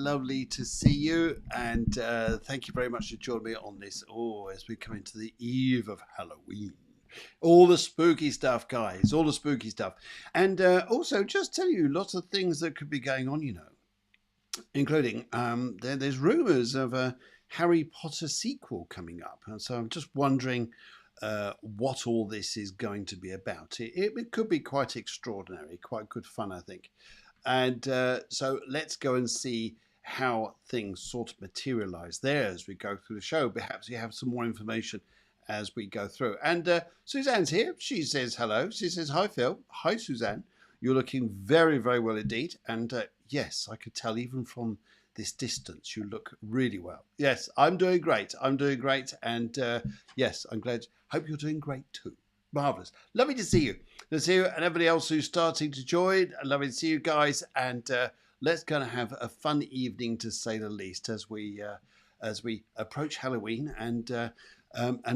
lovely to see you, and thank you very much for joining me on this. As we come into the eve of Halloween, all the spooky stuff, guys, all the spooky stuff, and also just tell you lots of things that could be going on, including there's rumours of a Harry Potter sequel coming up, and so I'm just wondering what all this is going to be about. It could be quite extraordinary, quite good fun, I think. And so let's go and see how things sort of materialize there as we go through the show. Perhaps you have some more information as we go through. And Suzanne's here. She says hello. She says, hi, Phil. Hi, Suzanne. You're looking very, very well indeed. And yes, I could tell even from this distance, you look really well. Yes, I'm doing great. I'm doing great. And yes, I'm glad. Hope you're doing great too. Marvellous. Lovely to see you. To see you and everybody else who's starting to join. Lovely to see you guys. And let's go and have a fun evening, to say the least, as we approach Halloween and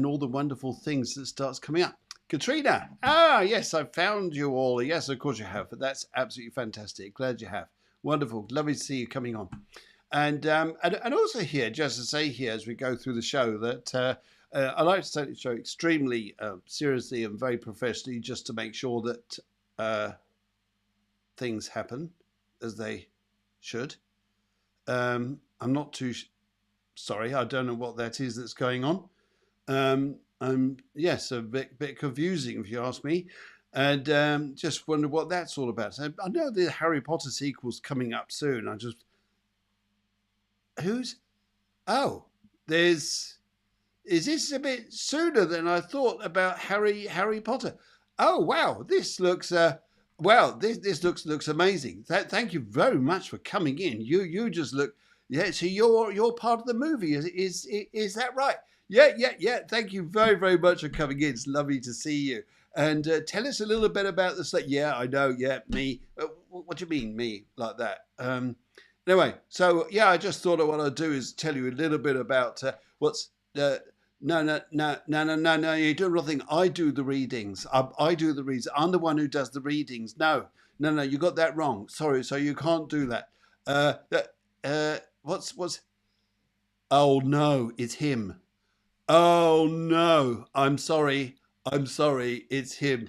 all the wonderful things that starts coming up. Katrina. Yes, I've found you all. Yes, of course you have. But that's absolutely fantastic. Glad you have. Wonderful. Lovely to see you coming on. And also here, just to say here as we go through the show that I like to take the show extremely seriously and very professionally, just to make sure that things happen as they should. I'm not too sorry. I don't know what that is that's going on. Yes, a bit confusing if you ask me. And just wonder what that's all about. So I know the Harry Potter sequel's coming up soon. Is this a bit sooner than I thought about Harry Potter? Oh wow, this looks this looks amazing. Thank you very much for coming in. You just look, yeah. So you're part of the movie. Is that right? Yeah. Thank you very, very much for coming in. It's lovely to see you. And tell us a little bit about the slate. Yeah, I know. Yeah, me. What do you mean, me, like that? Anyway, so yeah, I just thought what I'd do is tell you a little bit about what's. No. You do nothing. I do the readings. I do the readings. I'm the one who does the readings. No. You got that wrong. Sorry. So you can't do that. What's? Oh no, it's him. Oh no, I'm sorry. It's him.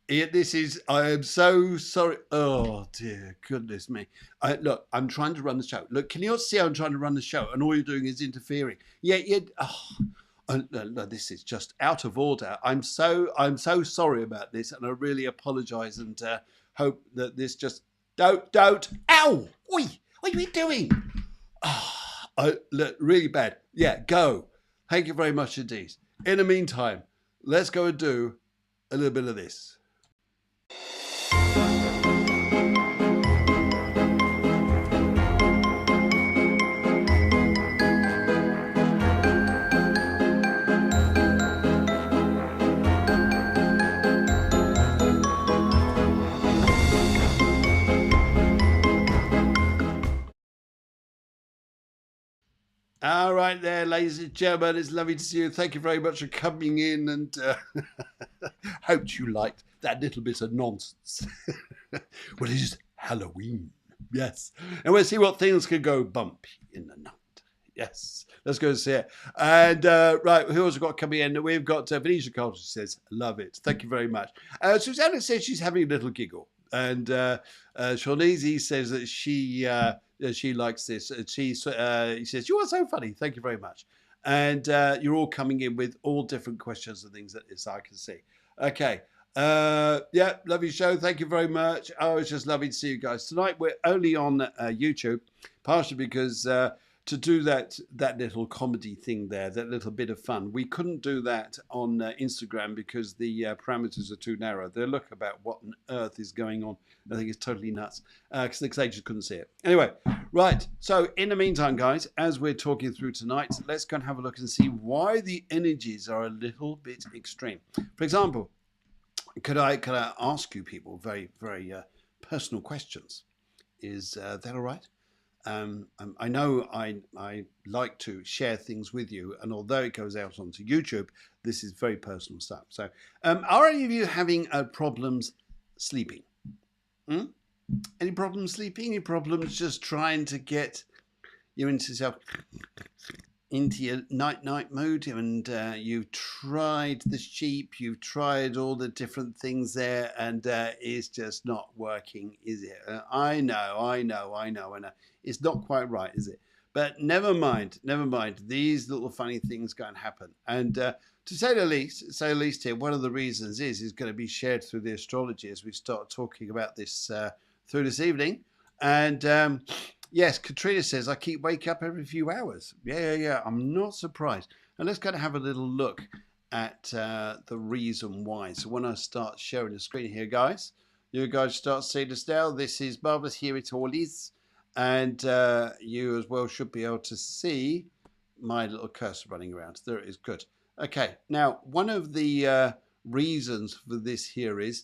I am so sorry. Oh dear, goodness me. Look, I'm trying to run the show. Look, can you not see I'm trying to run the show and all you're doing is interfering? Yeah. No, this is just out of order. I'm so sorry about this, and I really apologise and hope that this just don't. Ow! Oi! What are you doing? Look, really bad. Yeah, go. Thank you very much indeed. In the meantime, let's go and do a little bit of this. All right there, ladies and gentlemen, it's lovely to see you. Thank you very much for coming in, and hope you liked that little bit of nonsense. Well, it is Halloween, yes. And we'll see what things can go bumpy in the night. Yes, let's go and see it. And right, who else have got coming in? We've got Venetia Carter says, love it. Thank you very much. Susanna says she's having a little giggle. And Shawnese says that she likes this. He says, you are so funny. Thank you very much. And you're all coming in with all different questions and things that I can see. Okay. Yeah, love your show. Thank you very much. Oh, it's just lovely to see you guys. Tonight we're only on YouTube, partially because to do that little comedy thing there, that little bit of fun, we couldn't do that on Instagram because the parameters are too narrow. They look about what on earth is going on. I think it's totally nuts because they just couldn't see it. Anyway, right. So in the meantime, guys, as we're talking through tonight, let's go and have a look and see why the energies are a little bit extreme. For example, could I ask you people very, very personal questions? Is that all right? I know I like to share things with you, and although it goes out onto YouTube, this is very personal stuff. So, are any of you having problems sleeping? Any problems sleeping? Any problems just trying to get you're into yourself, into your night mood, and you've tried the sheep, you've tried all the different things there, and it's just not working, is it? I know. It's not quite right, is it? But never mind. These little funny things going to happen, and to say the least here, one of the reasons is going to be shared through the astrology as we start talking about this through this evening, and. Yes, Katrina says, I keep waking up every few hours. Yeah. I'm not surprised. And let's go and have a little look at the reason why. So when I start sharing the screen here, guys, you guys start seeing this now. This is Marvelous. Here it all is. And you as well should be able to see my little cursor running around. There it is. Good. Okay. Now, one of the reasons for this here is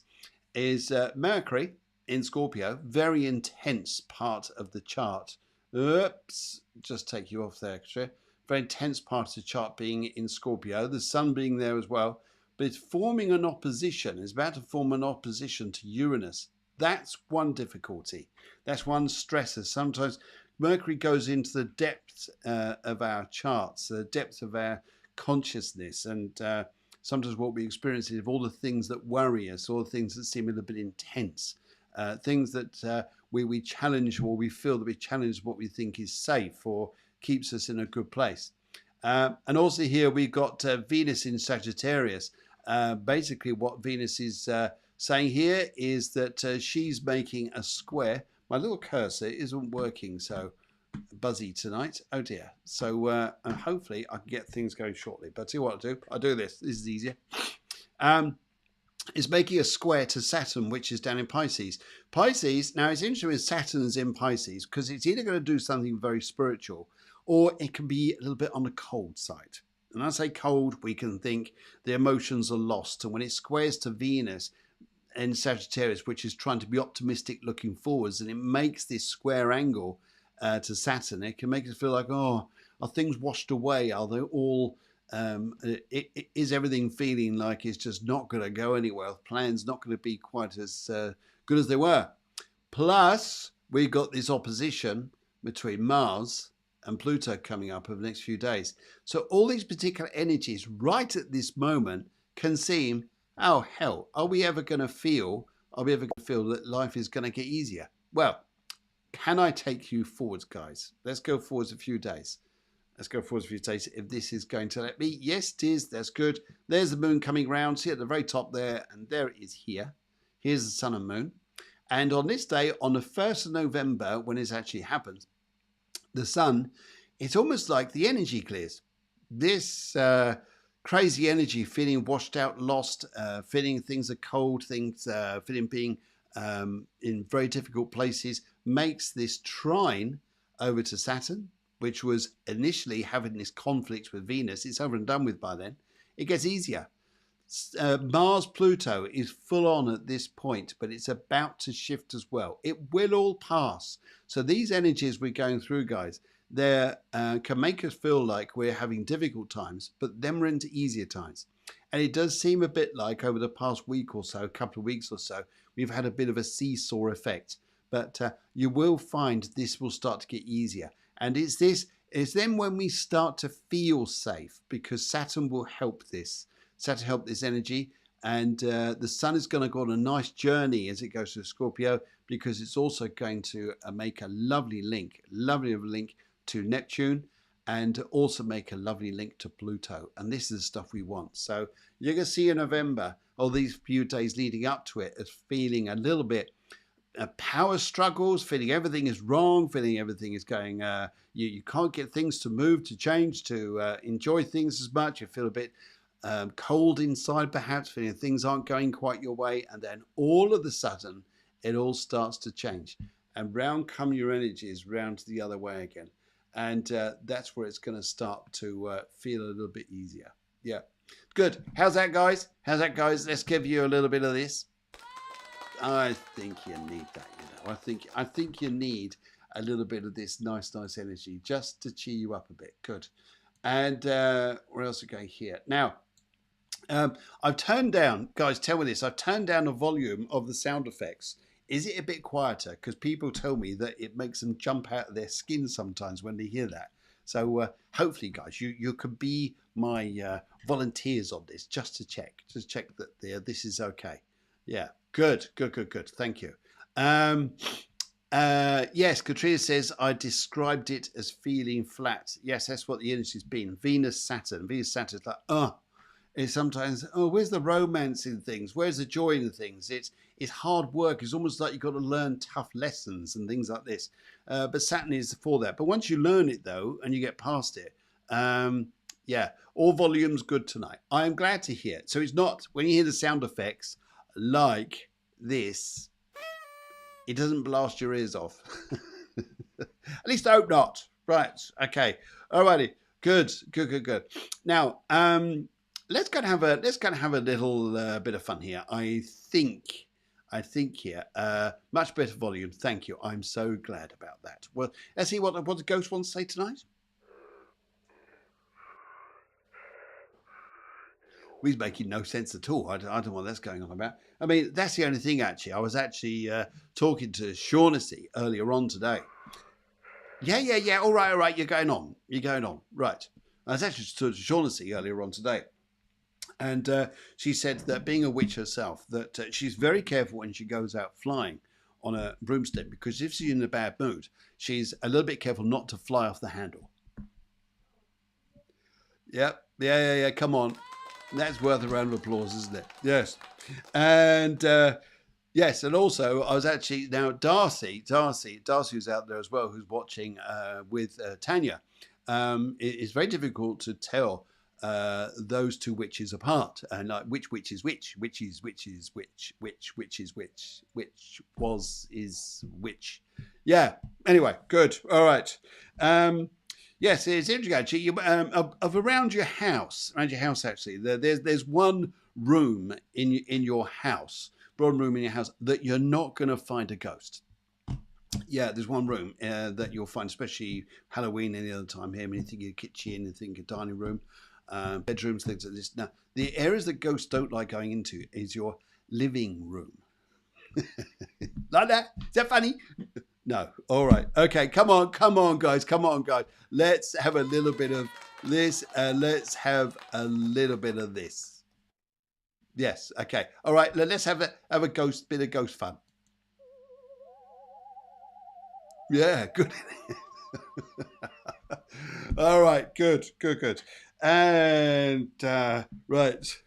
Mercury in Scorpio, very intense part of the chart. Oops, just take you off there, actually. Very intense part of the chart being in Scorpio, the sun being there as well, but it's forming an opposition. It's about to form an opposition to Uranus. That's one difficulty. That's one stressor. Sometimes Mercury goes into the depths of our charts, the depths of our consciousness, and sometimes what we experience is all the things that worry us, all the things that seem a little bit intense. Things that we challenge, or we feel that we challenge what we think is safe or keeps us in a good place. And also here we've got Venus in Sagittarius. Basically what Venus is saying here is that she's making a square. My little cursor isn't working, so buzzy tonight. Oh dear. So and hopefully I can get things going shortly. But see what I'll do this. This is easier. Is making a square to Saturn, which is down in Pisces. Pisces, now it's interesting with Saturn's in Pisces because it's either going to do something very spiritual or it can be a little bit on the cold side. And I say cold, we can think the emotions are lost. And when it squares to Venus in Sagittarius, which is trying to be optimistic looking forwards, and it makes this square angle to Saturn, it can make us feel like, oh, are things washed away? Are they all... is everything feeling like it's just not going to go anywhere? Plans not going to be quite as good as they were. Plus, we've got this opposition between Mars and Pluto coming up over the next few days. So all these particular energies right at this moment can seem, oh hell, are we ever going to feel that life is going to get easier? Well, can I take you forwards, guys? Let's go forwards a few days. Let's go forward a few days if this is going to let me. Yes, it is. That's good. There's the moon coming round. See at the very top there. And there it is here. Here's the sun and moon. And on this day, on the 1st of November, when this actually happens, the sun, it's almost like the energy clears. This crazy energy, feeling washed out, lost, feeling things are cold, feeling being in very difficult places, makes this trine over to Saturn, which was initially having this conflict with Venus. It's over and done with by then. It gets easier. Mars-Pluto is full on at this point, but it's about to shift as well. It will all pass. So these energies we're going through, guys, they can make us feel like we're having difficult times, but then we're into easier times. And it does seem a bit like over the past week or so, a couple of weeks or so, we've had a bit of a seesaw effect. But you will find this will start to get easier. And it's then when we start to feel safe, because Saturn will help this. Saturn help this energy, and the sun is going to go on a nice journey as it goes to Scorpio, because it's also going to make a lovely link to Neptune, and also make a lovely link to Pluto. And this is the stuff we want. So you're going to see in November, or these few days leading up to it, as feeling a little bit power struggles, feeling everything is wrong, feeling everything is going, you can't get things to move, to change, to enjoy things as much. You feel a bit cold inside, perhaps, feeling things aren't going quite your way. And then all of a sudden, it all starts to change. And round come your energies, round the other way again. And that's where it's going to start to feel a little bit easier. Yeah. Good. How's that, guys? Let's give you a little bit of this. I think you need that, you know. I think you need a little bit of this nice energy just to cheer you up a bit. Good. And where else are we going here? Now, I've turned down, guys, tell me this. I've turned down the volume of the sound effects is it a bit quieter? Because people tell me that it makes them jump out of their skin sometimes when they hear that. So hopefully, guys, you could be my volunteers on this just to check that this is okay. Yeah, good. Thank you. Yes, Katrina says I described it as feeling flat. Yes, that's what the energy's been. Venus, Saturn. Venus, Saturn's like, it's sometimes, where's the romance in things? Where's the joy in things? It's hard work. It's almost like you've got to learn tough lessons and things like this. But Saturn is for that. But once you learn it, though, and you get past it, yeah, all volumes good tonight. I'm glad to hear it. So it's not, when you hear the sound effects like this, it doesn't blast your ears off. At least I hope not. Right. Okay. Alrighty. Good. Now, let's kind of have a little bit of fun here. I think here, much better volume. Thank you. I'm so glad about that. Well, let's see what the ghost wants to say tonight. He's making no sense at all. I don't know what that's going on about. I mean, that's the only thing, actually. I was actually talking to Shaughnessy earlier on today. Yeah. All right. You're going on. Right. I was actually talking to Shaughnessy earlier on today. And she said that being a witch herself, that she's very careful when she goes out flying on a broomstick, because if she's in a bad mood, she's a little bit careful not to fly off the handle. Yep. Yeah. Come on. That's worth a round of applause, isn't it? Yes. And yes, and also I was actually, now Darcy who's out there as well, who's watching with Tanya. It's very difficult to tell those two witches apart, and like which is which is which. Yeah. Anyway, good. All right. Yes, it's interesting actually. Of around your house actually, there's one room in your house, broad room in your house, that you're not going to find a ghost. Yeah, there's one room that you'll find, especially Halloween, any other time here. When you think of your kitchen, you think of dining room, bedrooms, things like this. Now, the areas that ghosts don't like going into is your living room. Like that? Is that funny? No. All right. Okay. Come on, guys. Let's have a little bit of this. Let's have a little bit of this. Yes. Okay. All right. Let's have a bit of ghost fun. Yeah. Good. All right. Good. And right.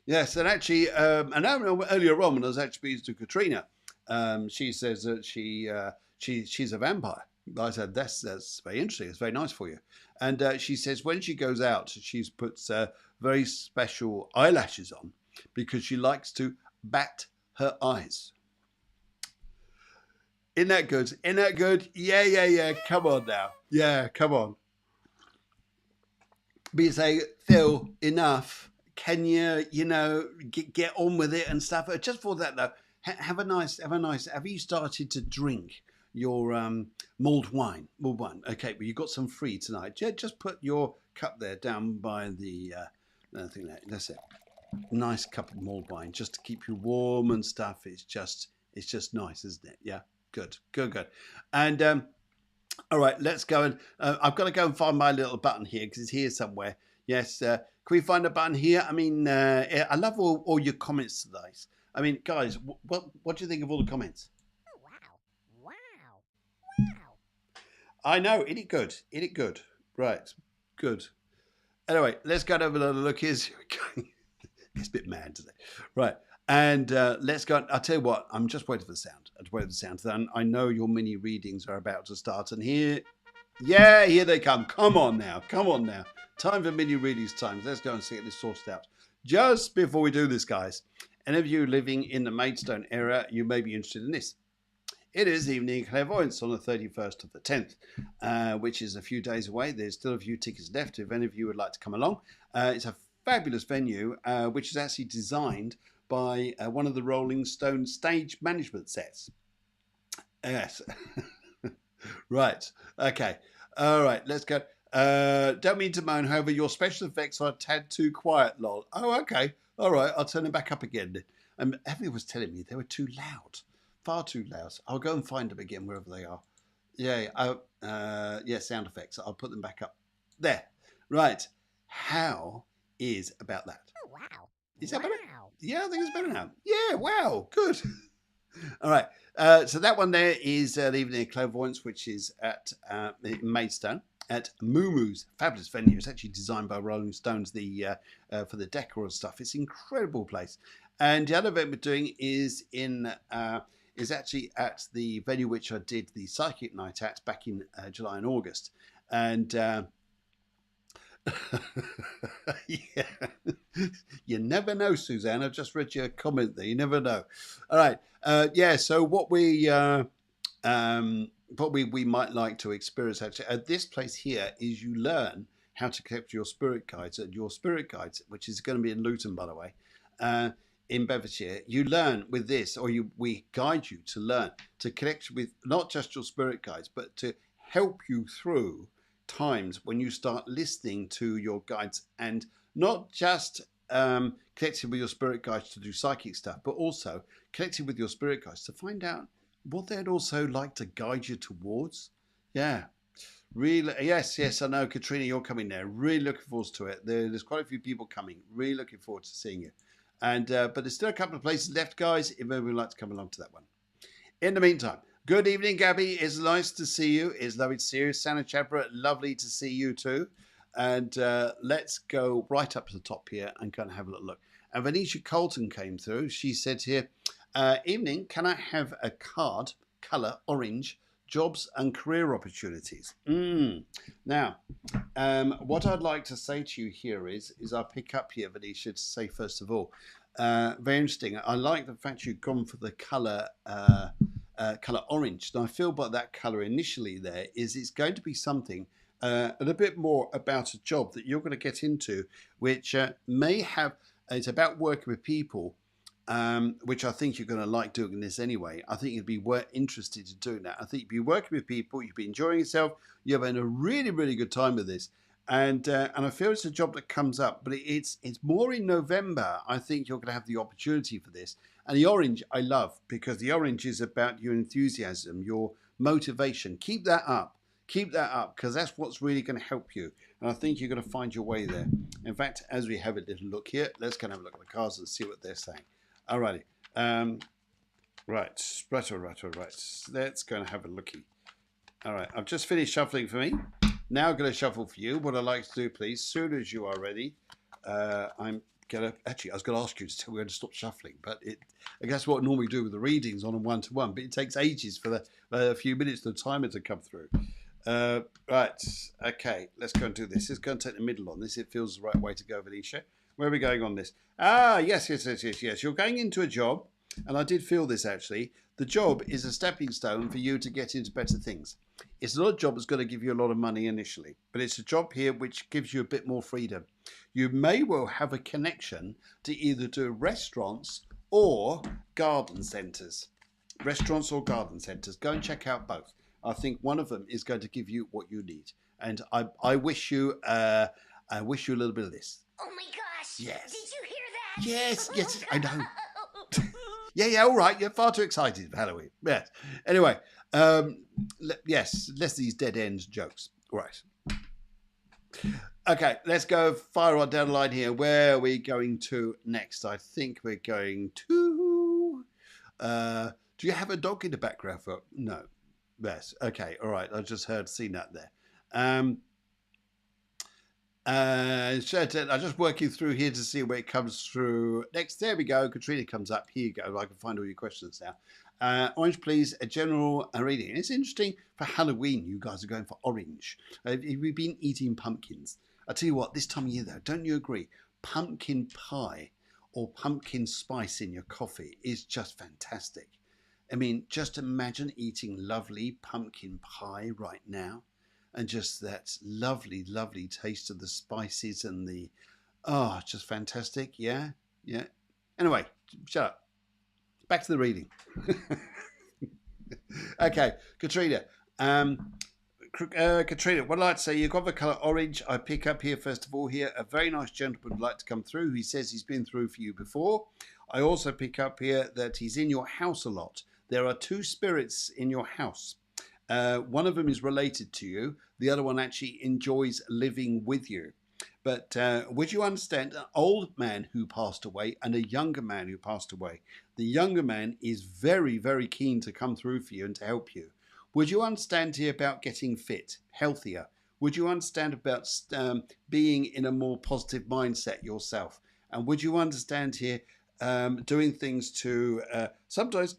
Yes. And actually, and earlier on when I was actually speaking to Katrina, she says that she's a vampire. I said, that's very interesting. It's very nice for you. And she says when she goes out, she puts very special eyelashes on because she likes to bat her eyes. Isn't that good? Yeah. Come on now. Yeah, come on. But you say, Phil, enough. Can you, get on with it and stuff? Just for that though, have you started to drink your mulled wine? Okay, but you've got some free tonight. Just put your cup there down by the thing there. That's it. Nice cup of mulled wine, just to keep you warm and stuff. It's just nice, isn't it? Yeah, good. And all right, let's go. And I've got to go and find my little button here because it's here somewhere. Yes, can we find a button here? I mean, I love all your comments today. I mean, guys, what do you think of all the comments? Wow. I know, isn't it good? Right, good. Anyway, let's go and have another look. It's a bit mad today. Right, and let's go. I'll tell you what, I'm just waiting for the sound. Then I know your mini readings are about to start, and here they come. Come on now. Time for mini readings time. Let's go and get this sorted out. Just before we do this, guys, any of you living in the Maidstone area, you may be interested in this. It is Evening Clairvoyance on the 31st of the 10th, which is a few days away. There's still a few tickets left if any of you would like to come along. It's a fabulous venue, which is actually designed by one of the Rolling Stone stage management sets. Yes. Right. Okay. All right. Let's go. Don't mean to moan, however, your special effects are a tad too quiet, lol. Oh, okay. All right. I'll turn them back up again. Everyone was telling me they were too loud. far too loud. I'll go and find them again wherever they are. Yeah, sound effects. I'll put them back up. There. Right. How is about that? Oh, wow. Is that better? Wow. Yeah, I think it's better now. Yeah, wow, good. All right. So that one there is the Evening of Clairvoyance, which is at Maidstone at Moo fabulous venue. It's actually designed by Rolling Stones for the decor and stuff. It's an incredible place. And the other event we're doing is is actually at the venue which I did the Psychic Night at back in July and August. And yeah, you never know, Suzanne. I've just read your comment there. You never know. All right. Yeah. So what we might like to experience actually at this place here is you learn how to connect your spirit guides. And your spirit guides, which is going to be in Luton, by the way, in Bedfordshire, you learn with this, or we guide you to learn to connect with not just your spirit guides, but to help you through times when you start listening to your guides, and not just connecting with your spirit guides to do psychic stuff, but also connecting with your spirit guides to find out what they'd also like to guide you towards. Yeah, really. Yes, I know, Katrina, you're coming there. Really looking forward to it. There's quite a few people coming. Really looking forward to seeing you. And but there's still a couple of places left, guys, if anyone would like to come along to that one. In the meantime, good evening, Gabby. It's nice to see you. It's lovely to see you. Santa Chapra, lovely to see you too. And let's go right up to the top here and kind of have a little look. And Venetia Colton came through. She said here, evening, can I have a card, colour, orange, jobs and career opportunities? Now, what I'd like to say to you here is I'll pick up here, Venetia, to say first of all, very interesting. I like the fact you've gone for the colour colour orange. And I feel by that colour initially there is it's going to be something a little bit more about a job that you're going to get into, which may have, it's about working with people, which I think you're going to like doing this anyway. I think you'd be interested in doing that. I think you'd be working with people, you'd be enjoying yourself, you're having a really, really good time with this. And I feel it's a job that comes up, but it's more in November. I think you're going to have the opportunity for this. And the orange I love, because the orange is about your enthusiasm, your motivation. Keep that up. Keep that up, because that's what's really going to help you. And I think you're going to find your way there. In fact, as we have a little look here, let's go and have a look at the cards and see what they're saying. Alrighty. Right. Let's go and have a lookie. All right. I've just finished shuffling for me. Now I'm going to shuffle for you. What I'd like to do, please, soon as you are ready, I'm going to... Actually, I was going to ask you to tell me when to stop shuffling, but I guess what I normally do with the readings on a one-to-one, but it takes ages for a few minutes for the timer to come through. Right. Okay. Let's go and do this. Let's go and take the middle on this. It feels the right way to go, Venetia. Where are we going on this? Yes. You're going into a job, and I did feel this, actually. The job is a stepping stone for you to get into better things. It's not a job that's going to give you a lot of money initially, but it's a job here which gives you a bit more freedom. You may well have a connection to either do restaurants or garden centres. Restaurants or garden centres. Go and check out both. I think one of them is going to give you what you need. And I wish you a little bit of this. Oh my gosh! Yes. Did you hear that? Yes, I know. Yeah, all right. You're far too excited for Halloween. Yes. Anyway, yes, less of these dead ends jokes. Right. Okay, let's go fire on down the line here. Where are we going to next? I think we're going to... do you have a dog in the background? No. Yes. Okay, all right. I just seen that there. I'm just working through here to see where it comes through next. There we go. Katrina comes up. Here you go. I can find all your questions now. Orange, please. A general reading. It's interesting for Halloween. You guys are going for orange. We've been eating pumpkins. I tell you what. This time of year, though, don't you agree? Pumpkin pie or pumpkin spice in your coffee is just fantastic. I mean, just imagine eating lovely pumpkin pie right now. And just that lovely, lovely taste of the spices and just fantastic. Yeah. Anyway, shut up. Back to the reading. Okay, Katrina. Katrina, what I'd like to say, you've got the colour orange. I pick up here, first of all, here, a very nice gentleman would like to come through. He says he's been through for you before. I also pick up here that he's in your house a lot. There are two spirits in your house. One of them is related to you. The other one actually enjoys living with you. But would you understand an old man who passed away and a younger man who passed away? The younger man is very, very keen to come through for you and to help you. Would you understand here about getting fit, healthier? Would you understand about being in a more positive mindset yourself? And would you understand here doing things to sometimes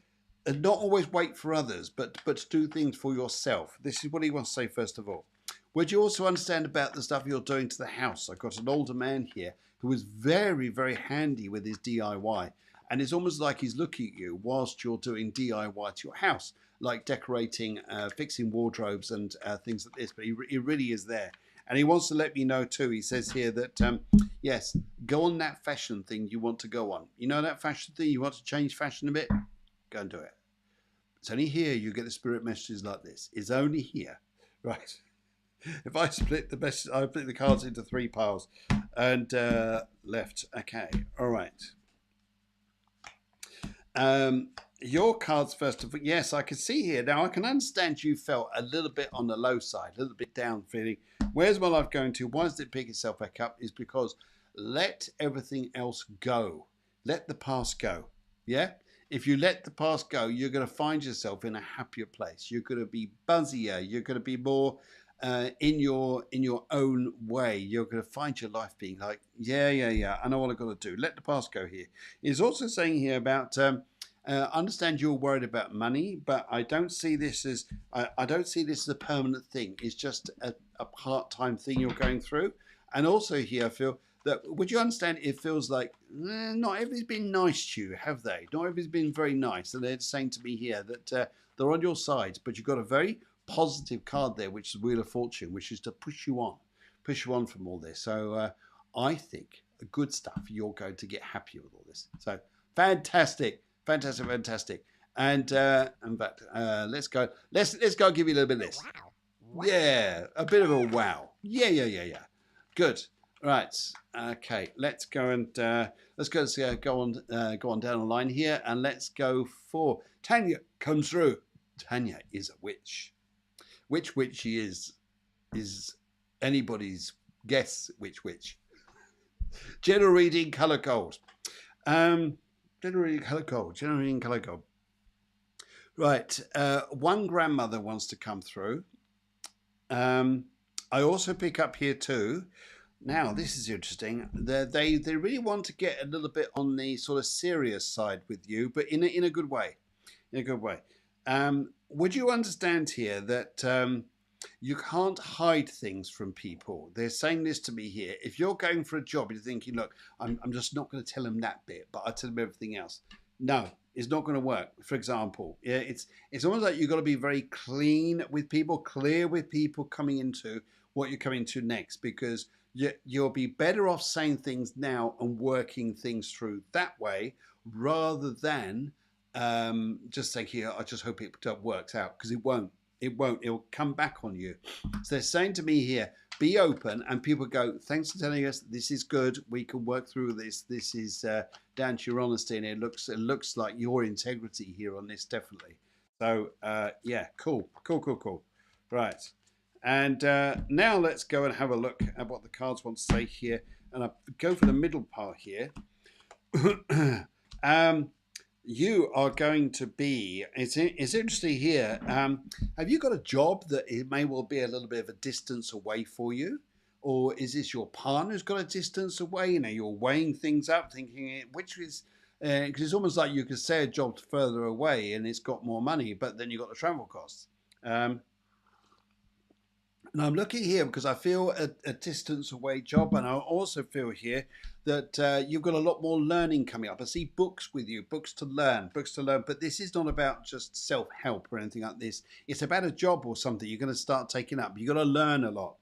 not always wait for others, but to do things for yourself? This is what he wants to say first of all. Would you also understand about the stuff you're doing to the house? I've got an older man here who is very, very handy with his DIY. And it's almost like he's looking at you whilst you're doing DIY to your house, like decorating, fixing wardrobes and things like this. But he really is there. And he wants to let me know too. He says here that, yes, go on that fashion thing you want to go on. You know that fashion thing? You want to change fashion a bit? Go and do it. It's only here you get the spirit messages like this. It's only here. Right. If I split the message, I split the cards into 3 piles and left. Okay. All right. Your cards first of all. Yes, I can see here. Now I can understand you felt a little bit on the low side, a little bit down feeling. Where's my life going to? Why does it pick itself back up? Is because let everything else go. Let the past go. Yeah? If you let the past go, you're going to find yourself in a happier place. You're going to be buzzier. You're going to be more in your own way. You're going to find your life being like, yeah, I know what I've got to do. Let the past go here. He's also saying here about understand you're worried about money, but I don't see this as I don't see this as a permanent thing. It's just a part-time thing you're going through. And also here I feel that, would you understand, it feels like not everybody's been nice to you, have they? Not everybody's been very nice. And they're saying to me here that they're on your side, but you've got a very positive card there, which is Wheel of Fortune, which is to push you on from all this. So I think good stuff. You're going to get happier with all this. So fantastic. And in fact, let's go give you a little bit of this. Wow. Yeah, a bit of a wow. Yeah. Good. Right. Okay. Let's go and go on down the line here, and let's go for Tanya. Comes through. Tanya is a witch. Which witch she is anybody's guess. Which witch? General reading, colour gold. General reading, colour gold. Right. One grandmother wants to come through. I also pick up here too. Now, this is interesting. They really want to get a little bit on the sort of serious side with you, but in a good way. In a good way. Would you understand here that you can't hide things from people? They're saying this to me here. If you're going for a job, you're thinking, look, I'm just not going to tell them that bit, but I tell them everything else. No, it's not going to work. For example, yeah, it's almost like you've got to be very clean with people, clear with people coming into what you're coming to next, because you'll be better off saying things now and working things through that way rather than just saying, here, I just hope it works out, because it won't. It'll come back on you. So they're saying to me here, be open, and people go, thanks for telling us this is good. We can work through this. This is down to your honesty, and it looks like your integrity here on this, definitely. So yeah, cool. Right. And now let's go and have a look at what the cards want to say here. And I go for the middle part here. You are going to be, it's interesting here. Have you got a job that it may well be a little bit of a distance away for you? Or is this your partner who's got a distance away? You know, you're weighing things up, thinking which is, because it's almost like you could say a job further away and it's got more money, but then you've got the travel costs. And I'm looking here because I feel a distance away job, and I also feel here that you've got a lot more learning coming up. I see books with you, books to learn. But this is not about just self-help or anything like this. It's about a job or something you're going to start taking up. You've got to learn a lot.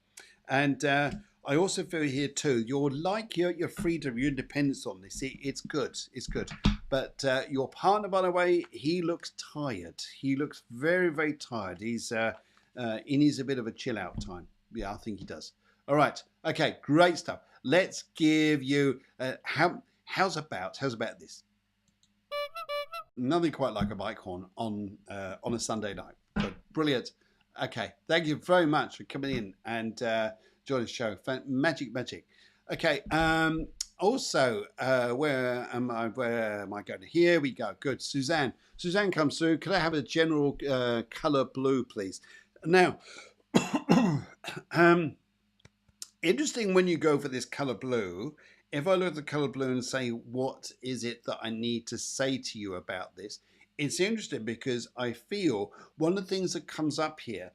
And I also feel here too, you're like your freedom, your independence on this. It's good. But your partner, by the way, he looks tired. He looks very, very tired. He's in his a bit of a chill out time. Yeah, I think he does. All right. Okay, great stuff. Let's give you how's about this? Nothing quite like a bike horn on a Sunday night. Good. Brilliant. Okay, thank you very much for coming in and joining the show. Magic, magic. Okay. Also, where am I? Where am I going? Here we go. Good. Suzanne. Suzanne comes through. Could I have a general color blue, please? Now, um, interesting when you go for this color blue. If I look at the color blue and say, what is it that I need to say to you about this? It's interesting because I feel one of the things that comes up here,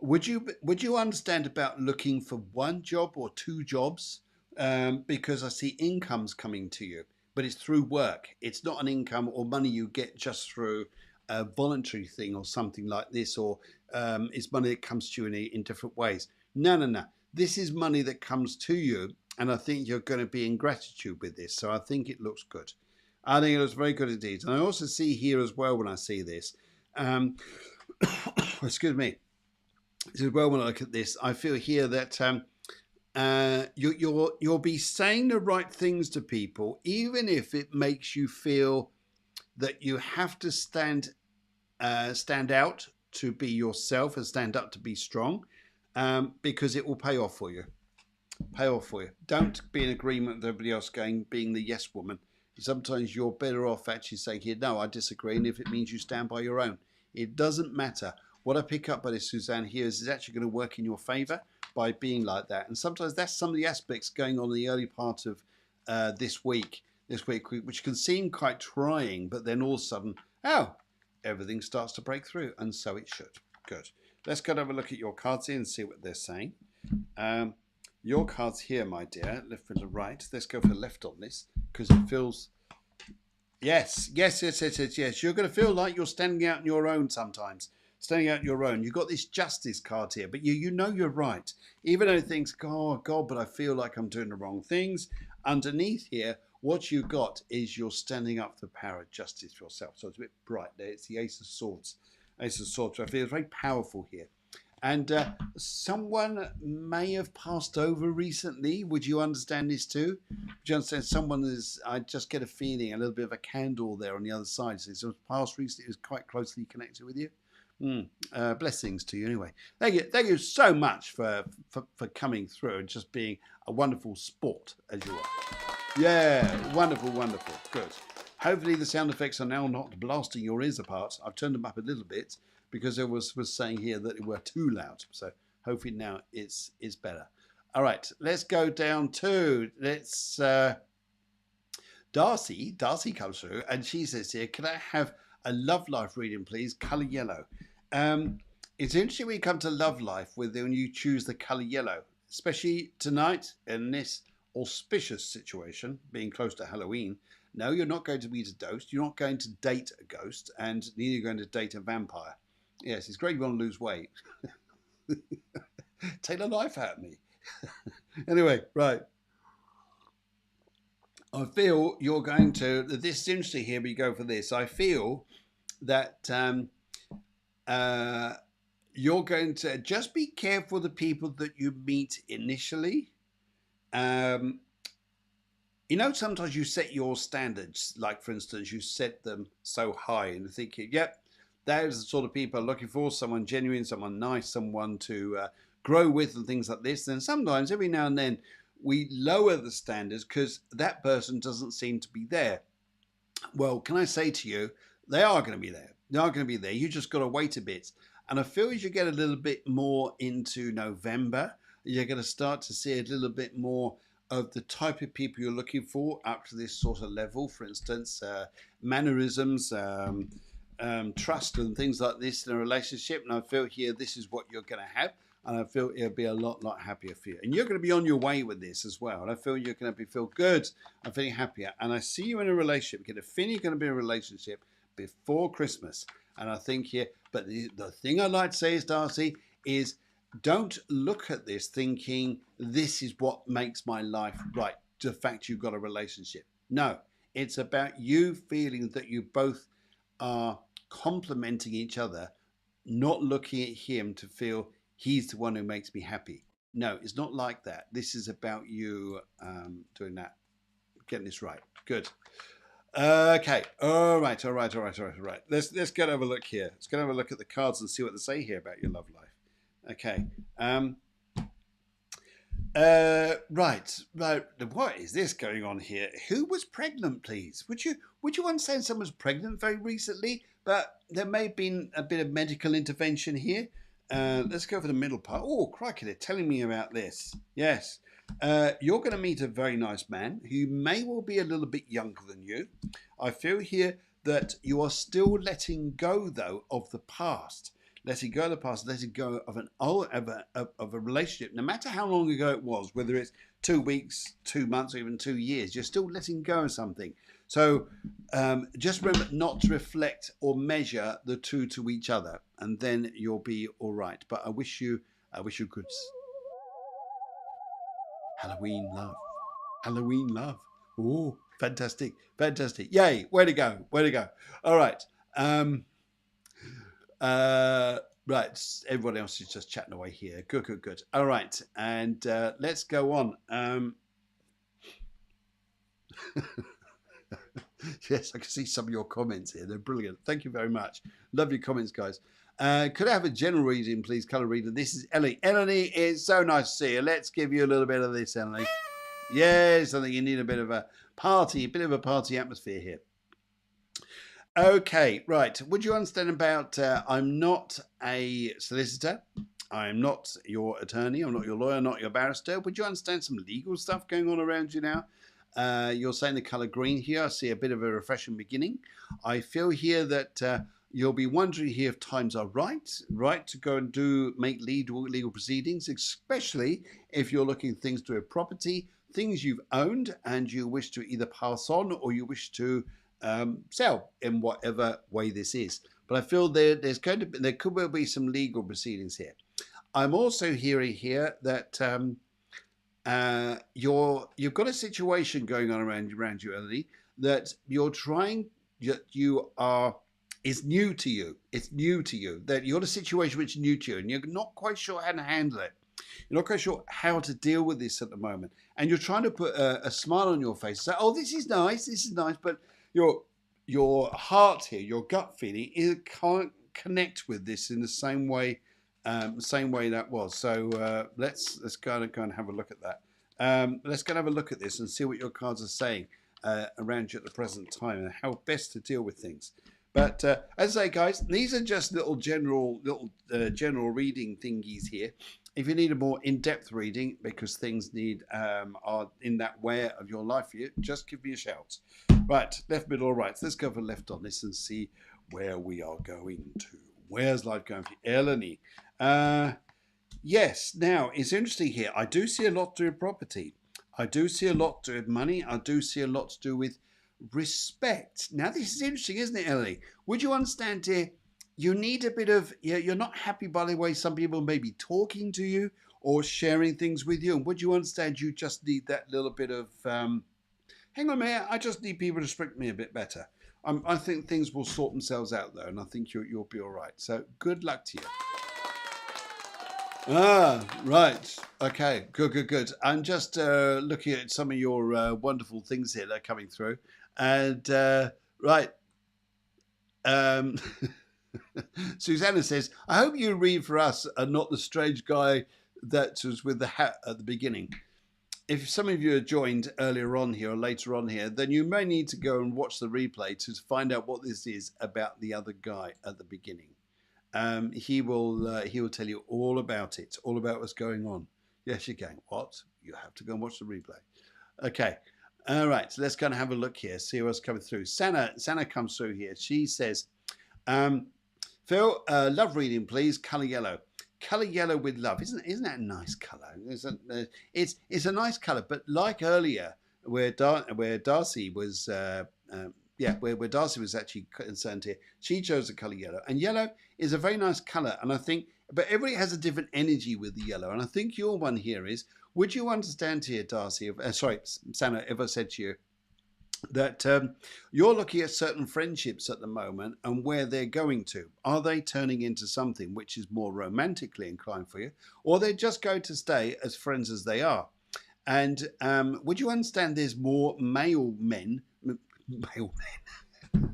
would you understand about looking for one job or two jobs? Because I see incomes coming to you, but it's through work. It's not an income or money you get just through a voluntary thing or something like this, or it's money that comes to you in different ways. No, no, no. This is money that comes to you, and I think you're going to be in gratitude with this. So I think it looks good. I think it looks very good indeed. And I also see here as well when I see this, um, excuse me, as well when I look at this, I feel here that you'll be saying the right things to people, even if it makes you feel that you have to stand out to be yourself and stand up to be strong, because it will pay off for you. Pay off for you. Don't be in agreement with everybody else being the yes woman. Sometimes you're better off actually saying here, no, I disagree, and if it means you stand by your own, it doesn't matter. What I pick up by this, Suzanne, here is it's actually going to work in your favour by being like that. And sometimes that's some of the aspects going on in the early part of this week, which can seem quite trying, but then all of a sudden, oh, everything starts to break through, and so it should. Good. Let's go and have a look at your cards here and see what they're saying. Your cards here, my dear, left for the right. Let's go for the left on this because it feels. Yes. You're going to feel like you're standing out on your own sometimes. Standing out on your own. You've got this justice card here, but you know you're right. Even though it thinks, oh, God, but I feel like I'm doing the wrong things. Underneath here, what you got is you're standing up for the power of justice for yourself. So it's a bit bright there. It's the Ace of Swords. Ace of Swords. I feel it's very powerful here. And someone may have passed over recently. Would you understand this too? Would you understand someone is, I just get a feeling, a little bit of a candle there on the other side. So it's passed recently, it was quite closely connected with you. Blessings to you anyway. Thank you so much for coming through and just being a wonderful sport as you are. Yeah, wonderful, wonderful. Good. Hopefully the sound effects are now not blasting your ears apart. I've turned them up a little bit because I was saying here that they were too loud. So hopefully now it's better. All right, let's go down to, Darcy. Darcy comes through and she says here, can I have a love life reading, please? Colour yellow. It's interesting when you come to love life when you choose the colour yellow, especially tonight in this auspicious situation, being close to Halloween. No, you're not going to meet a ghost. You're not going to date a ghost, and neither are you going to date a vampire. Yes, it's great you want to lose weight. Take the life out of me. Anyway, right. I feel you're going to, this is interesting here, we go for this. I feel that you're going to just be careful of the people that you meet initially. You know, sometimes you set your standards, like for instance, you set them so high and thinking, yep, those are the sort of people I'm looking for, someone genuine, someone nice, someone to grow with and things like this. And sometimes every now and then we lower the standards because that person doesn't seem to be there. Well, can I say to you, they are going to be there. They are going to be there. You just got to wait a bit. And I feel as you get a little bit more into November, you're going to start to see a little bit more of the type of people you're looking for up to this sort of level. For instance, mannerisms, trust and things like this in a relationship. And I feel here this is what you're going to have. And I feel it'll be a lot happier for you. And you're going to be on your way with this as well. And I feel you're going to feel good. I'm feeling happier. And I see you in a relationship. You're going to be in a relationship before Christmas. And I think here, but the thing I'd like to say is, Darcy, is don't look at this thinking this is what makes my life right. The fact you've got a relationship. No, it's about you feeling that you both are complementing each other, not looking at him to feel he's the one who makes me happy. No, it's not like that. This is about you doing that, getting this right. Good. Okay. All right. All right. All right. All right. All right. Let's go and have a look here. Let's go and have a look at the cards and see what they say here about your love life. Okay. Right. Right. What is this going on here? Who was pregnant, please? Would you understand someone's pregnant very recently? But there may have been a bit of medical intervention here. Let's go for the middle part. Oh, crikey, they're telling me about this. Yes. You're going to meet a very nice man who may well be a little bit younger than you. I feel here that you are still letting go, though, of the past. Letting go of the past, letting go of of a relationship, no matter how long ago it was, whether it's 2 weeks, 2 months, or even 2 years, you're still letting go of something. So just remember not to reflect or measure the two to each other, and then you'll be all right. But I wish you good Halloween love. Halloween love. Oh, fantastic. Fantastic. Yay. Way to go. Way to go. All right. Right. Everyone else is just chatting away here. Good, good, good. All right. And let's go on. Yes, I can see some of your comments here. They're brilliant. Thank you very much. Love your comments, guys. Could I have a general reading, please, colour reader? This is Ellie. Ellie, it's so nice to see you. Let's give you a little bit of this, Ellie. Yes, I think you need a bit of a party atmosphere here. Okay, right. Would you understand about I'm not a solicitor. I'm not your attorney. I'm not your lawyer, not your barrister. Would you understand some legal stuff going on around you now? You're saying the colour green here. I see a bit of a refreshing beginning. I feel here that you'll be wondering here if times are right to go and make legal proceedings, especially if you're looking at things to a property, things you've owned and you wish to either pass on or you wish to sell in whatever way this is. But I feel there could well be some legal proceedings here. I'm also hearing here that you've got a situation going on around you, Elodie, that is new to you. It's new to you. That you're in a situation which is new to you, and you're not quite sure how to handle it. You're not quite sure how to deal with this at the moment, and you're trying to put a smile on your face. Say, "Oh, this is nice, but your heart here, your gut feeling, it can't connect with this in the same way that was." So let's go and have a look at that. Let's go and have a look at this and see what your cards are saying around you at the present time and how best to deal with things. But as I say, guys, these are just little general reading thingies here. If you need a more in-depth reading because things are in that way of your life for you, just give me a shout. Right, left, middle, or right. So let's go for left on this and see where we are going to. Where's life going for you? Eleni? Yes, now it's interesting here. I do see a lot to do with property. I do see a lot to do with money. I do see a lot to do with respect. Now this is interesting, isn't it, Ellie? Would you understand here? You need a bit of, you're not happy by the way some people may be talking to you or sharing things with you. And would you understand you just need that little bit of, hang on a minute, I just need people to respect me a bit better. I think things will sort themselves out though, and I think you'll be all right. So good luck to you. Right. Okay. Good. I'm just looking at some of your wonderful things here that are coming through. And right. Susanna says, I hope you read for us and not the strange guy that was with the hat at the beginning. If some of you are joined earlier on here or later on here, then you may need to go and watch the replay to find out what this is about the other guy at the beginning. He will tell you all about it, all about what's going on. Yes, you're going, what? You have to go and watch the replay. Okay. All right. So let's go and have a look here, see what's coming through. Sana comes through here. She says, Phil, love reading, please. Colour yellow. Colour yellow with love. Isn't that a nice colour? It's a nice colour, but like earlier, where Darcy was where Darcy was actually concerned here, she chose the colour yellow. And yellow is a very nice colour, and I think, but everybody has a different energy with the yellow. And I think your one here is, would you understand here, Darcy, Sana, if I said to you that you're looking at certain friendships at the moment and where they're going to. Are they turning into something which is more romantically inclined for you, or they just go to stay as friends as they are? And would you understand there's more male men, male men.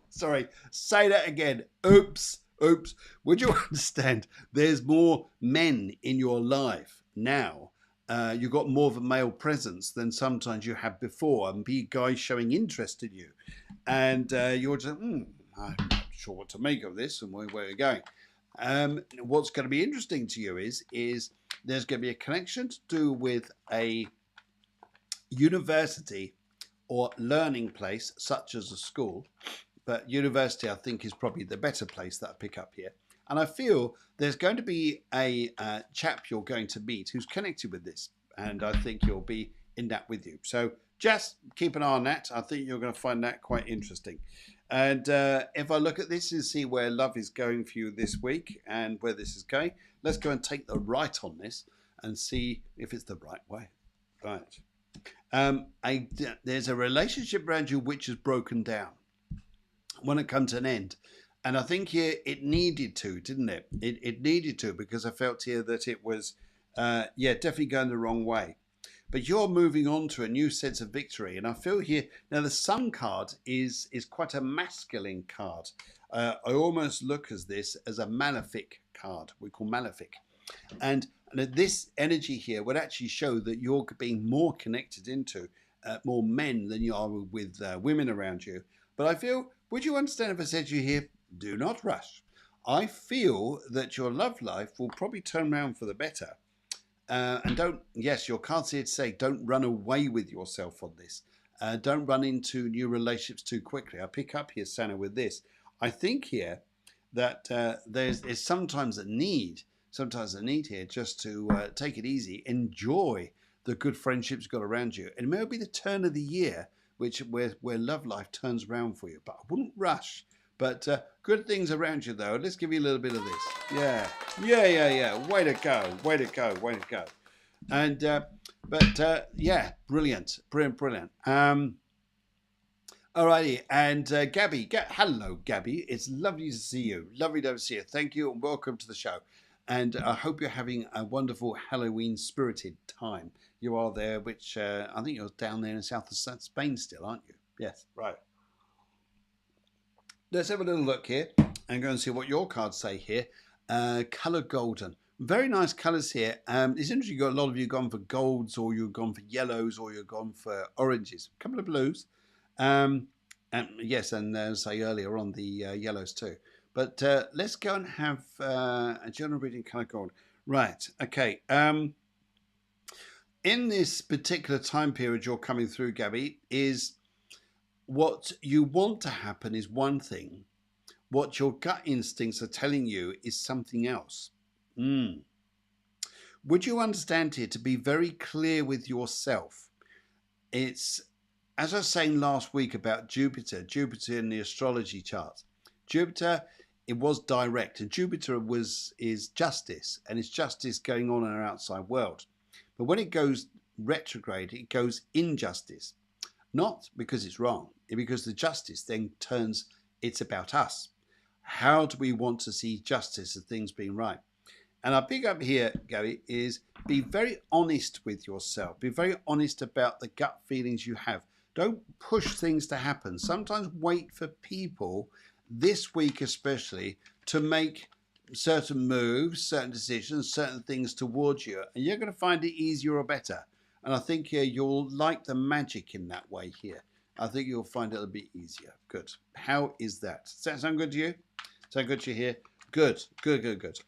Sorry, say that again. Oops, oops. Would you understand? There's more men in your life now. You've got more of a male presence than sometimes you had before, and be guys showing interest in you, and you're just, I'm not sure what to make of this and where we're going. What's going to be interesting to you is there's going to be a connection to do with a university or learning place, such as a school. But university, I think, is probably the better place that I pick up here. And I feel there's going to be a chap you're going to meet who's connected with this. And I think he'll be in that with you. So just keep an eye on that. I think you're going to find that quite interesting. And if I look at this and see where love is going for you this week and where this is going, let's go and take the right on this and see if it's the right way. Right. There's a relationship around you which has broken down when it comes to an end. And I think here it needed to, didn't it? It needed to, because I felt here that it was, definitely going the wrong way. But you're moving on to a new sense of victory. And I feel here, now the Sun card is quite a masculine card. I almost look at this as a malefic card, we call malefic. And this energy here would actually show that you're being more connected into more men than you are with women around you. But I feel, would you understand if I said to you here, do not rush? I feel that your love life will probably turn around for the better. And don't, yes, your cards here to say, don't run away with yourself on this. Don't run into new relationships too quickly. I pick up here, Santa, with this. I think here that there's sometimes a need here just to take it easy, enjoy the good friendships you've got around you. And it may be the turn of the year where love life turns around for you. But I wouldn't rush. But good things around you, though. Let's give you a little bit of this. Yeah. Way to go. And, brilliant. Alrighty. And Gabby. Hello, Gabby. It's lovely to see you. Lovely to see you. Thank you and welcome to the show. And I hope you're having a wonderful Halloween spirited time. You are there, which I think you're down there in south of Spain still, aren't you? Yes, right. Let's have a little look here and go and see what your cards say here. Colour golden. Very nice colours here. It's interesting, you got a lot of you gone for golds, or you've gone for yellows, or you've gone for oranges. A couple of blues. And say earlier on the yellows too. But let's go and have a general reading colour gold. Right, okay. In this particular time period you're coming through, Gabby, is what you want to happen is one thing. What your gut instincts are telling you is something else. Would you understand here to be very clear with yourself? It's, as I was saying last week about Jupiter in the astrology chart. Jupiter, it was direct, and Jupiter is justice, and it's justice going on in our outside world. But when it goes retrograde, it goes injustice. Not because it's wrong, because the justice then turns, it's about us. How do we want to see justice and things being right? And I pick up here, Gary, is be very honest with yourself. Be very honest about the gut feelings you have. Don't push things to happen. Sometimes wait for people, this week especially, to make certain moves, certain decisions, certain things towards you. And you're going to find it easier or better. And I think you'll like the magic in that way here. I think you'll find it a bit easier. Good. How is that? Does that sound good to you? Sound good to you here? Good.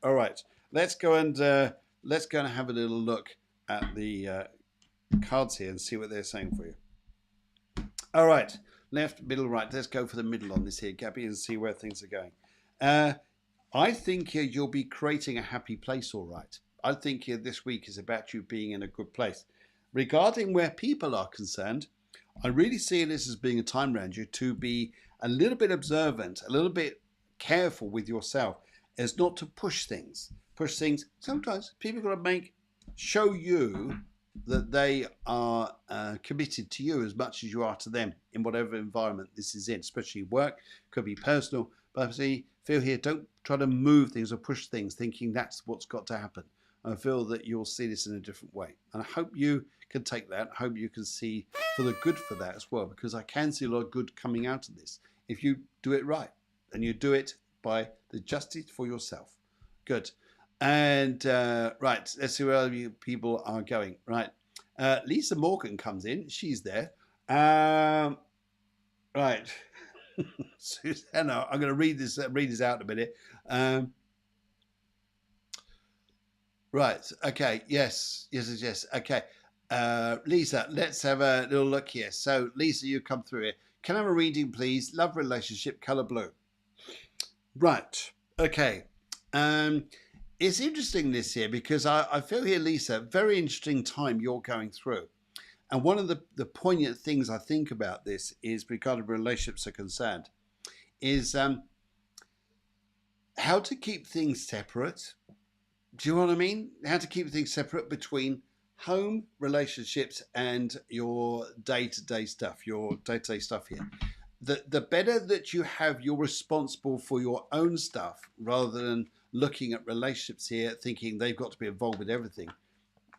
All right. Let's go and have a little look at the cards here and see what they're saying for you. All right. Left, middle, right. Let's go for the middle on this here, Gabby, and see where things are going. I think you'll be creating a happy place, all right. I think this week is about you being in a good place. Regarding where people are concerned, I really see this as being a time around you to be a little bit observant, a little bit careful with yourself, as not to push things. Sometimes people got to show you that they are committed to you as much as you are to them in whatever environment this is in, especially work, could be personal. But I feel here, don't try to move things or push things thinking that's what's got to happen. I feel that you'll see this in a different way. And I hope you can take that. I hope you can see for the good for that as well, because I can see a lot of good coming out of this if you do it right and you do it by the justice for yourself. Good. And right, let's see where other people are going. Right. Lisa Morgan comes in. She's there. Right. Susanna, I'm going to read this out in a minute. Right. Okay. Yes. Okay. Lisa, let's have a little look here. So, Lisa, you come through here. Can I have a reading, please? Love relationship, color blue. Right. Okay. It's interesting this year because I feel here, Lisa, very interesting time you're going through. And one of the poignant things I think about this is, regarding relationships are concerned, is how to keep things separate. Do you know what I mean? How to keep things separate between home, relationships, and your day-to-day stuff, your day-to-day stuff here. The better that you have, you're responsible for your own stuff rather than looking at relationships here, thinking they've got to be involved with everything.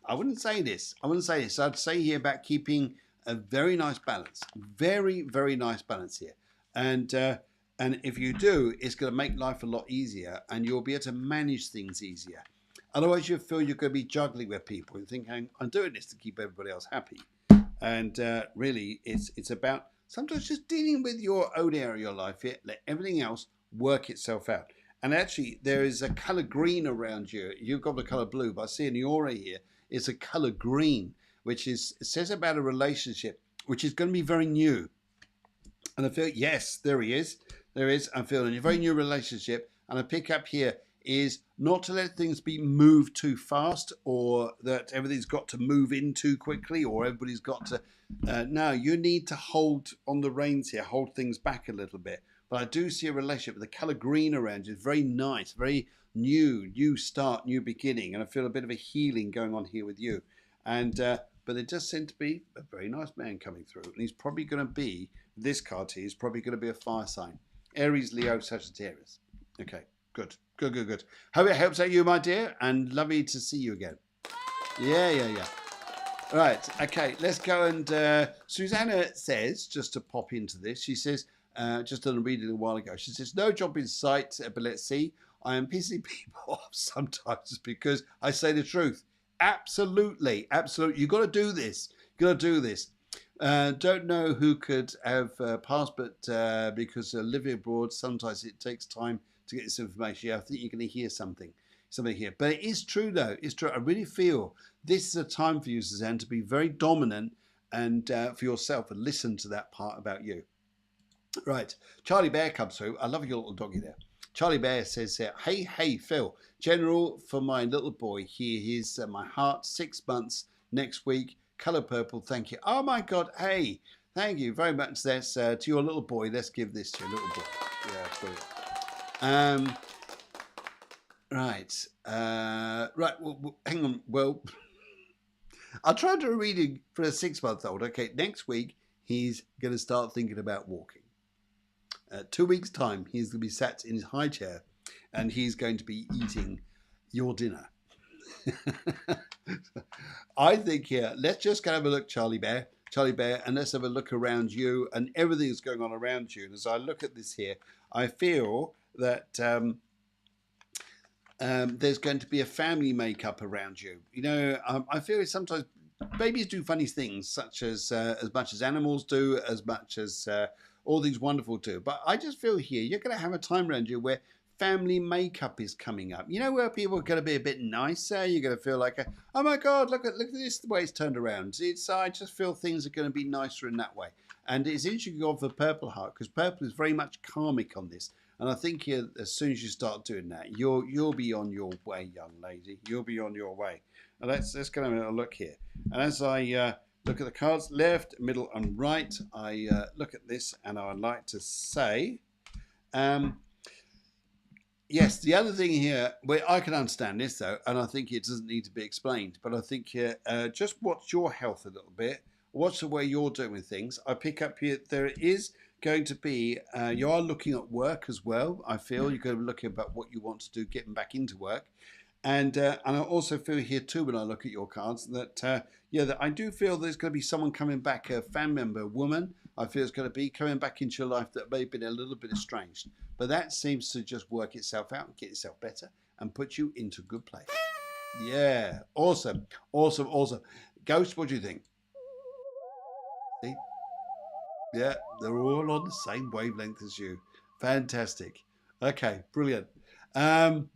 I wouldn't say this. I'd say here about keeping a very nice balance. Very, very nice balance here. And if you do, it's going to make life a lot easier and you'll be able to manage things easier. Otherwise, you feel you're going to be juggling with people and thinking, I'm doing this to keep everybody else happy. And really, it's about sometimes just dealing with your own area of your life here. Let everything else work itself out. And actually, there is a colour green around you. You've got the colour blue, but I see in the aura here, it's a colour green, which is, it says about a relationship, which is going to be very new. And I feel, yes, there he is. There is. I'm feeling a very new relationship. And I pick up here is not to let things be moved too fast, or that everything's got to move in too quickly, or everybody's got to. No, you need to hold on the reins here, hold things back a little bit. But I do see a relationship with the colour green around you. It's very nice, very new start, new beginning. And I feel a bit of a healing going on here with you. And but there does seem to be a very nice man coming through. And he's probably going to be, this card here is probably going to be a fire sign. Aries, Leo, Sagittarius. Okay, good. Hope it helps out you, my dear. And lovely to see you again. Yeah. Right, okay, let's go. And Susanna says, just to pop into this, she says, just done a reading a while ago, she says, no job in sight, but let's see. I am pissing people off sometimes because I say the truth. Absolutely. You've got to do this. Don't know who could have passed, but because living abroad, sometimes it takes time to get this information. Yeah, I think you're going to hear something here. But it is true, though. It's true. I really feel this is a time for you, Suzanne, to be very dominant and for yourself, and listen to that part about you. Right. Charlie Bear comes through. I love your little doggy there. Charlie Bear says, hey, Phil, General, for my little boy, here is my heart, 6 months next week, colour purple, thank you. Oh, my God, hey, thank you very much. That's to your little boy. Let's give this to your little boy. Yeah, brilliant. Right. Well, hang on. Well, I'll try to do a reading for a 6-month-old. Okay, next week, he's going to start thinking about walking. 2 weeks' time, he's going to be sat in his high chair and he's going to be eating your dinner. I think here, let's just go have a look, Charlie Bear, and let's have a look around you and everything that's going on around you. And as I look at this here, I feel that there's going to be a family makeup around you. You know, I feel sometimes babies do funny things, such as much as animals do, as much as all these wonderful do. But I just feel here, you're going to have a time around you where family makeup is coming up. You know, where people are going to be a bit nicer. You're going to feel like, oh my God, look at this, the way it's turned around. I just feel things are going to be nicer in that way. And it's interesting to go for Purple Heart, because purple is very much karmic on this. And I think here, as soon as you start doing that, you'll be on your way, young lady. You'll be on your way. And let's go and have a look here. And as I look at the cards, left, middle, and right, I look at this, and I would like to say, yes, the other thing here, where I can understand this though, and I think it doesn't need to be explained, but I think here, just watch your health a little bit. Watch the way you're doing with things. I pick up here, there is going to be, you are looking at work as well. I feel you're going to be looking about what you want to do, getting back into work. And I also feel here too when I look at your cards that that I do feel there's going to be someone coming back, a family member, a woman. I feel it's going to be coming back into your life that may have been a little bit estranged, but that seems to just work itself out and get itself better and put you into a good place. Yeah, awesome, awesome, awesome. Ghost, what do you think? See? Yeah, they're all on the same wavelength as you. Fantastic. Okay, brilliant. Um,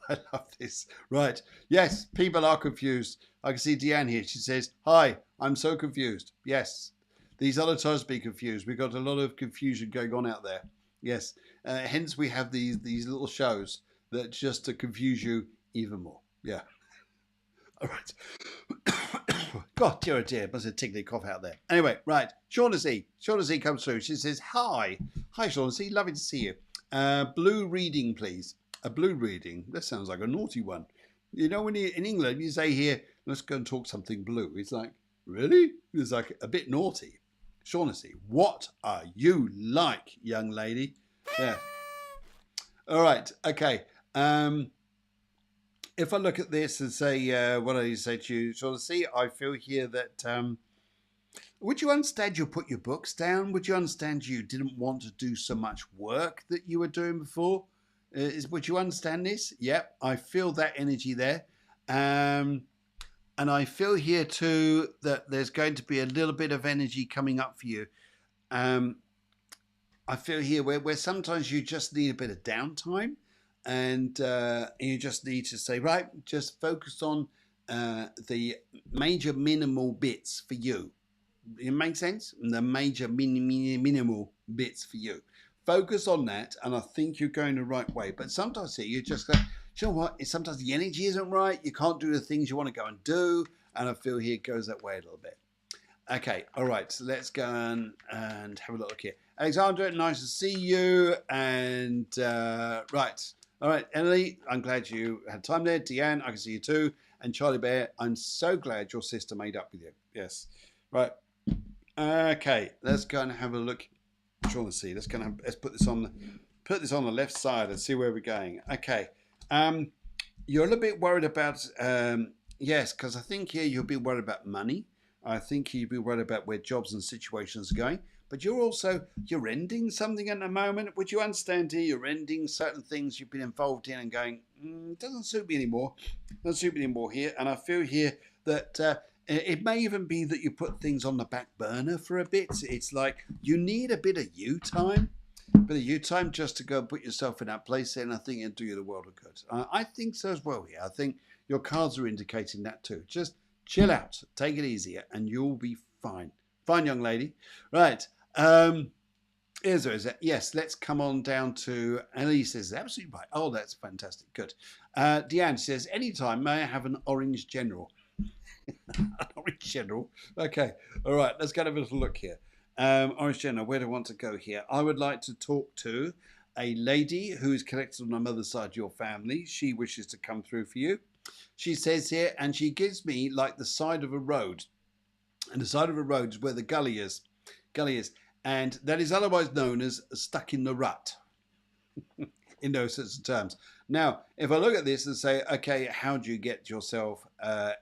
I love this. Right. Yes, people are confused. I can see Deanne here. She says, "Hi, I'm so confused." Yes, these other times be confused. We've got a lot of confusion going on out there. Yes, hence we have these little shows that just to confuse you even more. Yeah. All right. God, dear, oh dear, must have a tickly cough out there. Anyway, right. Shaughnessy. Shaughnessy comes through. She says, "Hi. Hi, Shaughnessy. Lovely to see you. Blue reading, please." A blue reading? That sounds like a naughty one. You know, when you in England, you say here, "Let's go and talk something blue." It's like, really? It's like a bit naughty. Shaughnessy, what are you like, young lady? Yeah. All right. Okay. If I look at this and say, what do you say to you, Shaughnessy? I feel here that would you understand you put your books down? Would you understand you didn't want to do so much work that you were doing before? Would you understand this? Yep, I feel that energy there. And I feel here too that there's going to be a little bit of energy coming up for you. Um, I feel here where sometimes you just need a bit of downtime and you just need to say, right, just focus on the major minimal bits for you. It makes sense? The major minimal bits for you. Focus on that, and I think you're going the right way. But sometimes here you just go, you know what? Sometimes the energy isn't right. You can't do the things you want to go and do. And I feel here it goes that way a little bit. Okay, all right. So let's go and have a look here. Alexandra, nice to see you. And right. All right, Emily, I'm glad you had time there. Deanne, I can see you too. And Charlie Bear, I'm so glad your sister made up with you. Yes. Right. Okay, let's go and have a look. Shaughnessy, let's put this on the left side and see where we're going. Okay, you're a little bit worried about yes, because I think here you'll be worried about money. I think you'll be worried about where jobs and situations are going. But you're ending something at the moment. Would you understand here? You're ending certain things you've been involved in and going, doesn't suit me anymore. Doesn't suit me anymore here. And I feel here that it may even be that you put things on the back burner for a bit. It's like you need a bit of you time. Just to go and put yourself in that place, and I think it'll do you the world of good. I think so as well here. I think your cards are indicating that too. Just chill out, take it easier, and you'll be fine. Fine, young lady. Right. Is it? Yes, let's come on down to Elise says absolutely right. Oh, that's fantastic. Good. Deanne says, anytime may I have an orange general? An orange general. Okay. All right. Let's get a little look here. Orange general, where do I want to go here? I would like to talk to a lady who is connected on the mother's side of your family. She wishes to come through for you. She says here, and she gives me like the side of a road. And the side of a road is where the gully is. And that is otherwise known as stuck in the rut in those sorts of terms. Now, if I look at this and say, okay, how do you get yourself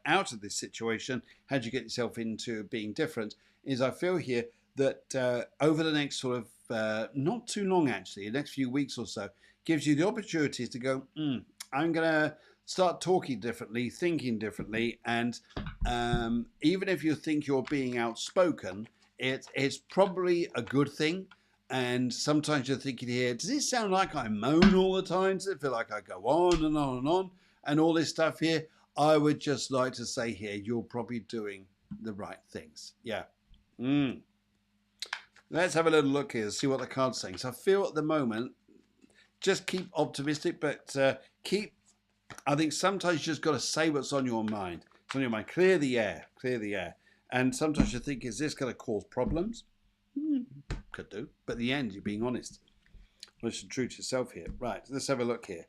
out of this situation? How do you get yourself into being different? Is I feel here that over the next sort of, not too long actually, the next few weeks or so, gives you the opportunities to go, I'm going to start talking differently, thinking differently. And even if you think you're being outspoken, it's probably a good thing. And sometimes you're thinking here, does it sound like I moan all the time? Does it feel like I go on and on and on and all this stuff here? I would just like to say here, you're probably doing the right things. Yeah. Let's have a little look here, see what the card's saying. So I feel at the moment, just keep optimistic, but I think sometimes you just got to say what's on your mind. It's on your mind. Clear the air. And sometimes you think, is this going to cause problems? Could do. But at the end, you're being honest. Listen true to yourself here. Right, let's have a look here.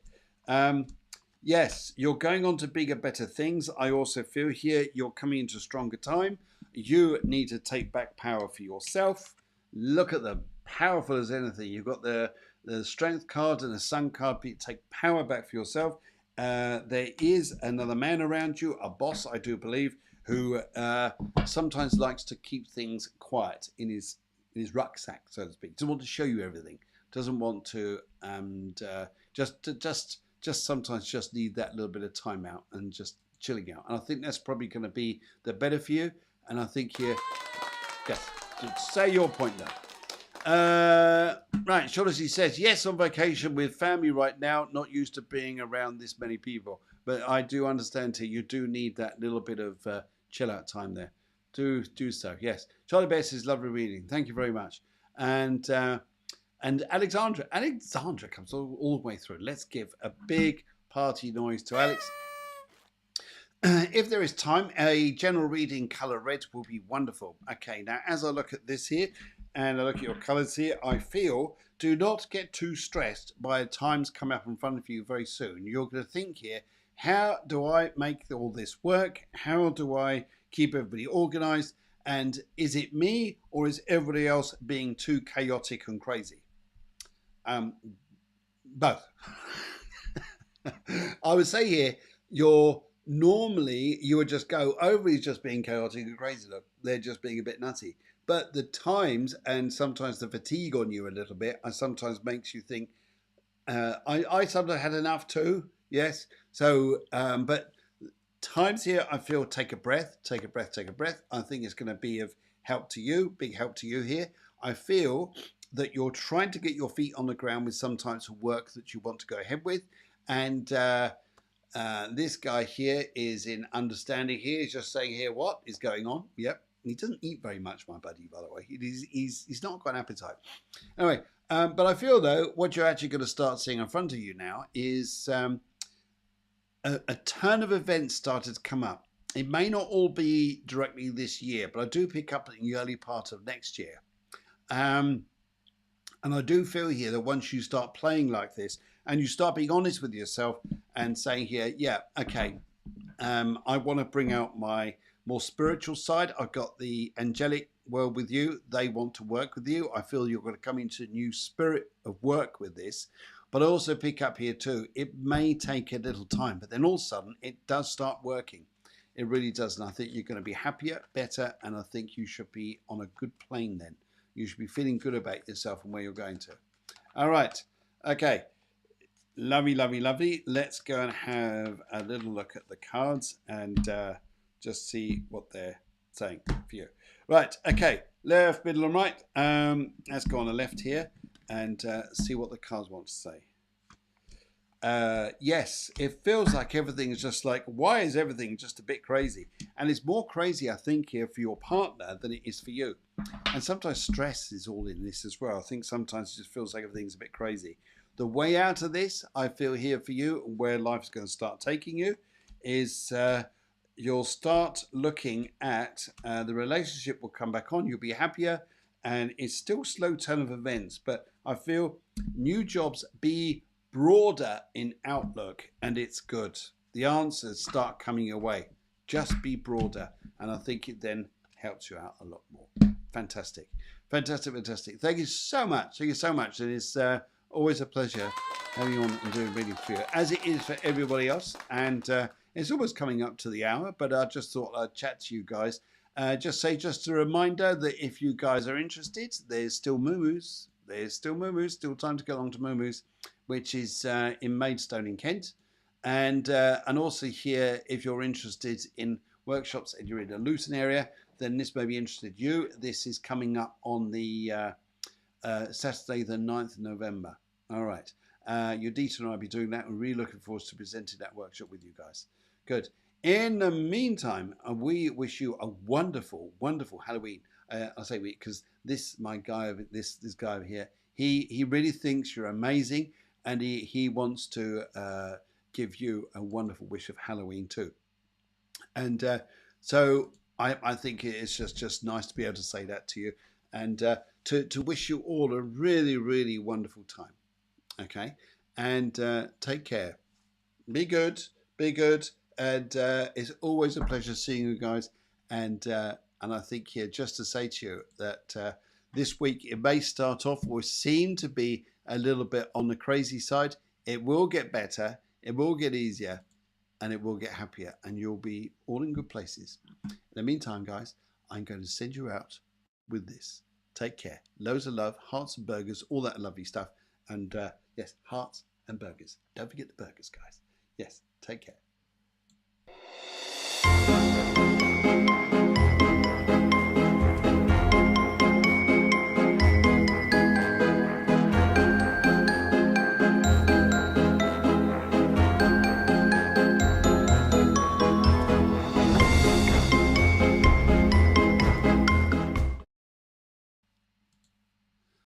Yes, you're going on to bigger, better things. I also feel here you're coming into a stronger time. You need to take back power for yourself. Look at them. Powerful as anything. You've got the the Strength card and the Sun card. Take power back for yourself. There is another man around you, a boss, I do believe, who sometimes likes to keep things quiet in his rucksack, so to speak. Doesn't want to show you everything. Doesn't want to, and just sometimes just need that little bit of time out and just chilling out. And I think that's probably going to be the better for you. And I think here, yes, say your point there. Right, Shaughnessy says, yes, on vacation with family right now, not used to being around this many people. But I do understand here, you do need that little bit of chill out time there. Do so, yes. Charlie Bear says, lovely reading. Thank you very much. And Alexandra comes all the way through. Let's give a big party noise to Alex. If there is time, a general reading colour red will be wonderful. Okay, now as I look at this here, and I look at your colours here, I feel do not get too stressed by times coming up in front of you very soon. You're going to think here, how do I make all this work? How do I keep everybody organised? And is it me or is everybody else being too chaotic and crazy? Both. I would say here, normally you would just go, everybody's just being chaotic and crazy. Look, they're just being a bit nutty. But the times and sometimes the fatigue on you a little bit, sometimes makes you think, I sometimes had enough too. Yes. So, but times here, I feel take a breath. I think it's going to be of help to you, big help to you here. I feel that you're trying to get your feet on the ground with some types of work that you want to go ahead with. And this guy here is in understanding here. He's just saying here, what is going on? Yep. He doesn't eat very much, my buddy, by the way. He's not got an appetite. Anyway, but I feel, though, what you're actually going to start seeing in front of you now is a turn of events started to come up. It may not all be directly this year, but I do pick up in the early part of next year. And I do feel here that once you start playing like this and you start being honest with yourself and saying here, yeah, okay, I want to bring out my more spiritual side. I've got the angelic world with you. They want to work with you. I feel you're going to come into a new spirit of work with this. But I also pick up here too, it may take a little time, but then all of a sudden it does start working. It really does. And I think you're going to be happier, better, and I think you should be on a good plane then. You should be feeling good about yourself and where you're going to. All right. Okay. Lovely, lovely, lovely. Let's go and have a little look at the cards and just see what they're saying for you. Right. Okay. Left, middle, and right. Let's go on the left here and see what the cards want to say. Yes, it feels like everything is just like, why is everything just a bit crazy? And it's more crazy, I think, here for your partner than it is for you. And sometimes stress is all in this as well. I think sometimes it just feels like everything's a bit crazy. The way out of this, I feel here for you, where life's going to start taking you, is you'll start looking at the relationship will come back on. You'll be happier. And it's still slow turn of events. But I feel new jobs be broader in outlook, and it's good. The answers start coming your way. Just be broader, and I think it then helps you out a lot more. Fantastic. Fantastic. Thank you so much. And it's always a pleasure having you on and doing reading for you, as it is for everybody else. And it's almost coming up to the hour, but I just thought I'd chat to you guys. Just a reminder that if you guys are interested, there's still Moo-Moos. Still time to go along to Moo-Moos, which is in Maidstone in Kent. And also here, if you're interested in workshops and you're in the Luton area, then this may be interested you. This is coming up on the Saturday, the 9th of November. All right. Yudita and I will be doing that. We're really looking forward to presenting that workshop with you guys. Good. In the meantime, we wish you a wonderful, wonderful Halloween. I say we because this guy over here, he really thinks you're amazing, and he wants to give you a wonderful wish of Halloween too. And so I think it's just nice to be able to say that to you, and to wish you all a really, really wonderful time. Okay, and take care. Be good. And it's always a pleasure seeing you guys. And I think here just to say to you that this week it may start off or seem to be a little bit on the crazy side. It will get better. It will get easier. And it will get happier. And you'll be all in good places. In the meantime, guys, I'm going to send you out with this. Take care. Loads of love. Hearts and burgers. All that lovely stuff. And yes, hearts and burgers. Don't forget the burgers, guys. Yes, take care.